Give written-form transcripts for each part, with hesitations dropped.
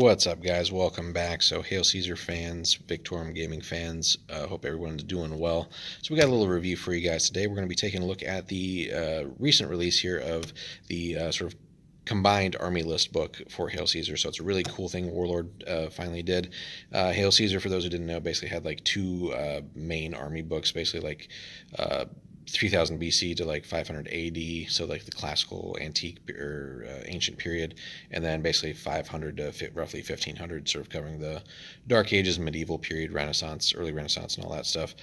What's up, guys? Welcome back. So, Hail Caesar fans, Victorum Gaming fans, hope everyone's doing well. So, we got a little review for you guys today. We're going to be taking a look at the recent release here of the sort of combined army list book for Hail Caesar. So, it's a really cool thing Warlord finally did. Hail Caesar, for those who didn't know, basically had like two main army books, basically like 3000 BC to like 500 AD, so like the classical antique or ancient period, and then basically 500 to roughly 1500, sort of covering the Dark Ages, medieval period, Renaissance, early Renaissance, and all that stuff.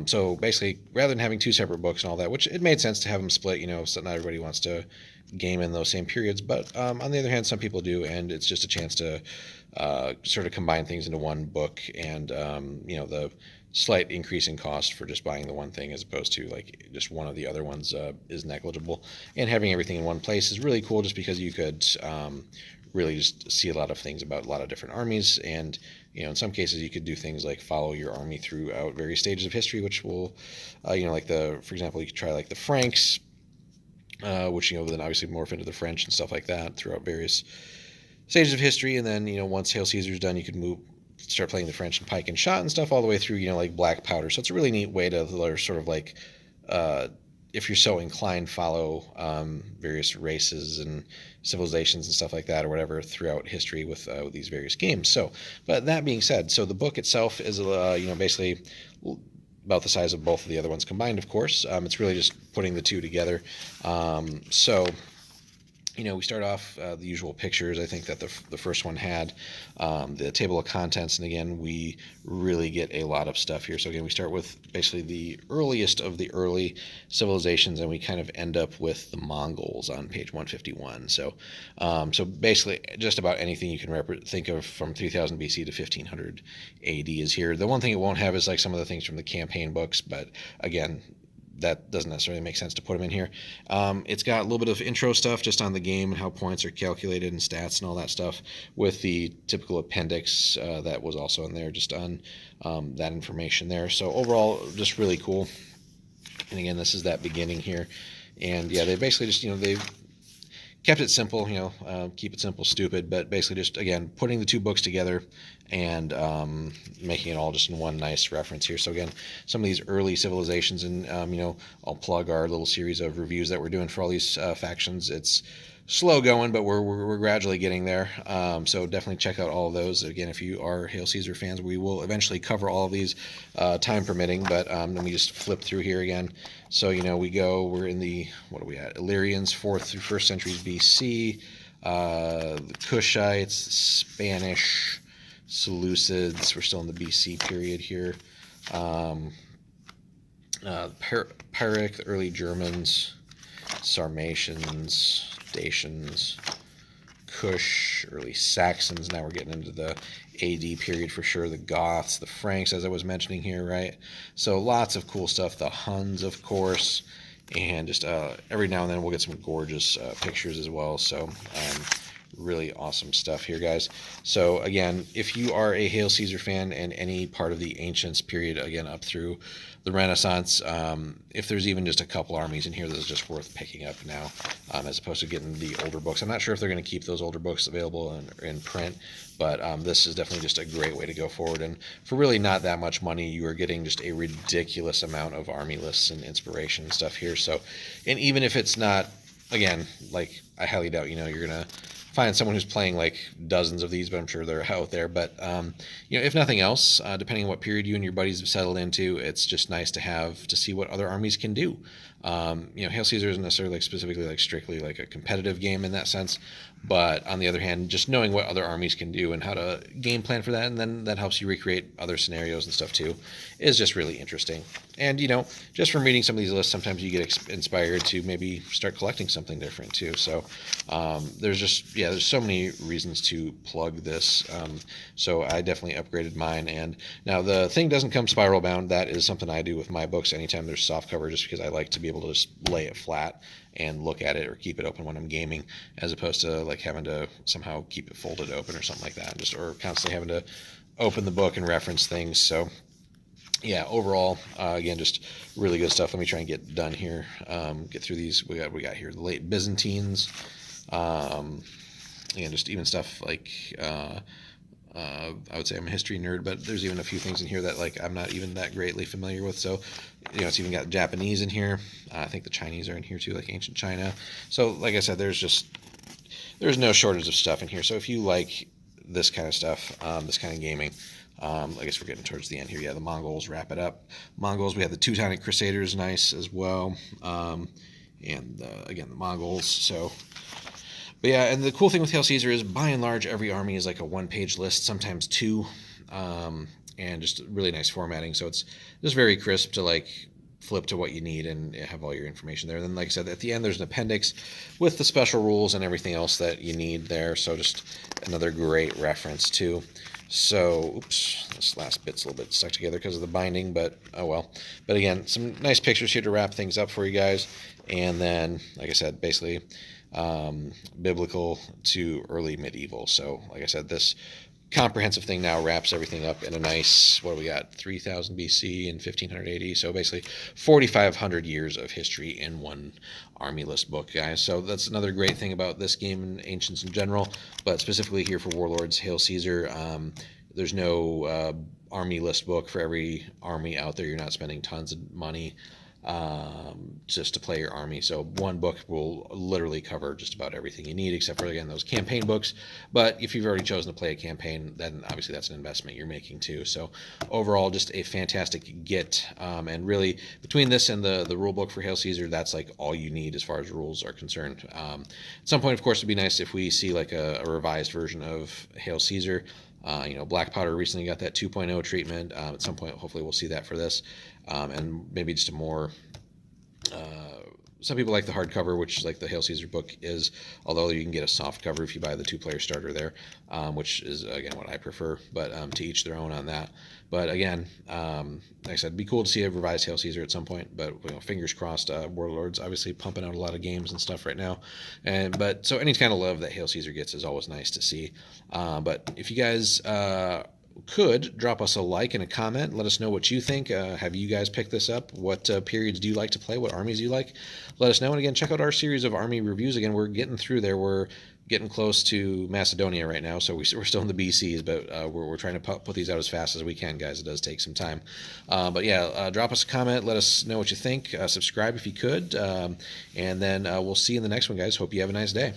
So basically, rather than having two separate books and all that, which it made sense to have them split, so not everybody wants to game in those same periods, but on the other hand, some people do, and it's just a chance to sort of combine things into one book, and the slight increase in cost for just buying the one thing as opposed to like just one of the other ones is negligible. And having everything in one place is really cool just because you could really just see a lot of things about a lot of different armies, and in some cases you could do things like follow your army throughout various stages of history, which will for example, you could try like the Franks, which then obviously morph into the French and stuff like that throughout various stages of history. And then once Hail Caesar's done, you could start playing the French and pike and shot and stuff all the way through like black powder. So it's a really neat way to sort of like if you're so inclined, follow various races and civilizations and stuff like that or whatever throughout history with these various games. So, but that being said, so the book itself is basically about the size of both of the other ones combined, of course. It's really just putting the two together. We start off the usual pictures. I think that the first one had the table of contents, and again, we really get a lot of stuff here. So again, we start with basically the earliest of the early civilizations, and we kind of end up with the Mongols on page 151. So basically, just about anything you can think of from 3000 BC to 1500 AD is here. The one thing it won't have is like some of the things from the campaign books, but again, that doesn't necessarily make sense to put them in here. It's got a little bit of intro stuff just on the game and how points are calculated and stats and all that stuff, with the typical appendix that was also in there just on that information there. So overall, just really cool. And again, this is that beginning here. And yeah, they basically just, they've kept it simple, keep it simple, stupid, but basically just, again, putting the two books together and making it all just in one nice reference here. So again, some of these early civilizations, and I'll plug our little series of reviews that we're doing for all these factions. It's slow going, but we're gradually getting there. So definitely check out all of those. Again, if you are Hail Caesar fans, we will eventually cover all of these, time permitting. But let me just flip through here again. So we're in the, what are we at? Illyrians, 4th through 1st centuries BC. The Kushites, Spanish, Seleucids. We're still in the BC period here. Pyrrhic, the early Germans, Sarmatians, Dacians, Kush, early Saxons. Now we're getting into the AD period for sure. The Goths, the Franks, as I was mentioning here, right? So lots of cool stuff. The Huns, of course, and just every now and then we'll get some gorgeous pictures as well. So really awesome stuff here, guys. So again, if you are a Hail Caesar fan and any part of the Ancients period, again up through the Renaissance, if there's even just a couple armies in here that's just worth picking up now, as opposed to getting the older books. I'm not sure if they're going to keep those older books available in print, but this is definitely just a great way to go forward. And for really not that much money, you are getting just a ridiculous amount of army lists and inspiration and stuff here. So, and even if it's not, again, like I highly doubt you're going to find someone who's playing like dozens of these, but I'm sure they're out there. But if nothing else, depending on what period you and your buddies have settled into, it's just nice to see what other armies can do. Hail Caesar isn't necessarily like specifically like strictly like a competitive game in that sense, but on the other hand, just knowing what other armies can do and how to game plan for that, and then that helps you recreate other scenarios and stuff too, is just really interesting. And just from reading some of these lists, sometimes you get inspired to maybe start collecting something different too. So there's so many reasons to plug this. So I definitely upgraded mine, and now the thing doesn't come spiral bound. That is something I do with my books anytime there's soft cover, just because I like to be able to just lay it flat and look at it or keep it open when I'm gaming, as opposed to like having to somehow keep it folded open or something like that, or constantly having to open the book and reference things. So yeah, overall, again, just really good stuff. Let me try and get done here. Get through these. We got here the late Byzantines. again, just even stuff like I would say I'm a history nerd, but there's even a few things in here that like I'm not even that greatly familiar with. So, it's even got Japanese in here. I think the Chinese are in here too, like ancient China. So, like I said, there's no shortage of stuff in here. So if you like this kind of stuff, this kind of gaming, I guess we're getting towards the end here. Yeah, the Mongols wrap it up. Mongols, we have the Teutonic Crusaders, nice as well, and again the Mongols. So. But yeah, and the cool thing with Hail Caesar is, by and large, every army is like a one-page list, sometimes two, and just really nice formatting. So it's just very crisp to like flip to what you need and have all your information there. And then, like I said, at the end, there's an appendix with the special rules and everything else that you need there. So just another great reference too. So, oops, this last bit's a little bit stuck together because of the binding, but oh well. But again, some nice pictures here to wrap things up for you guys. And then, like I said, basically biblical to early medieval. So, like I said, this comprehensive thing now wraps everything up in a nice, what do we got, 3000 BC and 1500 AD. So basically 4,500 years of history in one army list book, guys. So that's another great thing about this game and Ancients in general, but specifically here for Warlords Hail Caesar. There's no army list book for every army out there. You're not spending tons of money just to play your army. So one book will literally cover just about everything you need, except for, again, those campaign books. But if you've already chosen to play a campaign, then obviously that's an investment you're making too. So overall, just a fantastic get. And really, between this and the rule book for Hail Caesar, that's like all you need as far as rules are concerned. At some point, of course, it'd be nice if we see like a revised version of Hail Caesar. Black Powder recently got that 2.0 treatment. At some point, hopefully, we'll see that for this, and maybe just a more. Some people like the hardcover, which like the Hail Caesar book is, although you can get a soft cover if you buy the 2-player starter there, which is, again, what I prefer, but to each their own on that. But again, like I said, it'd be cool to see a revised Hail Caesar at some point, but fingers crossed. Warlords obviously pumping out a lot of games and stuff right now, but so any kind of love that Hail Caesar gets is always nice to see. But if you guys could drop us a like and a comment, let us know what you think. Have you guys picked this up? What periods do you like to play? What armies do you like? Let us know. And again, check out our series of army reviews. Again, we're getting through there. We're getting close to Macedonia right now, so we're still in the BCs, but we're trying to put these out as fast as we can, guys. It does take some time. But yeah, drop us a comment. Let us know what you think. Subscribe if you could. And then we'll see you in the next one, guys. Hope you have a nice day.